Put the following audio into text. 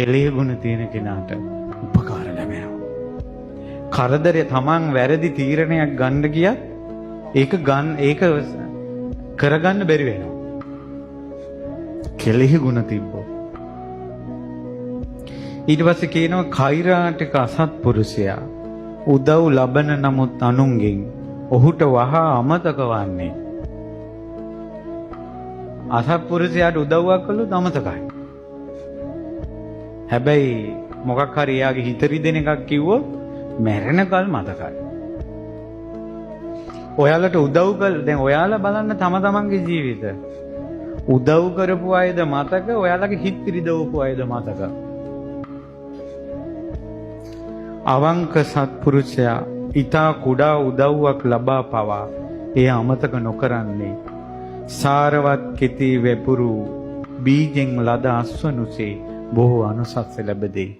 කෙලෙහි ගුණ තියෙන කෙනාට උපකාර ලැබෙනවා. කරදරේ තමන් වැරදි තීරණයක් ගන්න ගියත් ඒක කරගන්න බැරි වෙනවා. කෙලෙහි ගුණ තිබ්බොත්. ඊට පස්සේ කියනවා කෛරාටික අසත්පුරුෂයා උදව් ලබන නමුත් අනුන්ගෙන් ඔහුට වහා අමතක වන්නේ. අසත්පුරුෂයාට උදව්වක් කළොත් අමතකයි. හැබැයි මොකක් හරි එයාගේ හිත රිදෙන එකක් කිව්වොත් මැරෙනකල් මතකයි. ඔයාලට උදව් කළ දැන් ඔයාලා බලන්න තම තමන්ගේ ජීවිත. උදව් කරපු අයද මතක, ඔයාලගේ හිත රිදවපු අයද මතක. අවංක සත්පුරුෂයා ඊතා කුඩා උදව්වක් ලබා පවා එය අමතක නොකරන්නේ සාරවත් කෙටි වැපුරු බීජෙන් ලද අස්වනුසේ බොහෝ අනුසස් ලැබෙදී.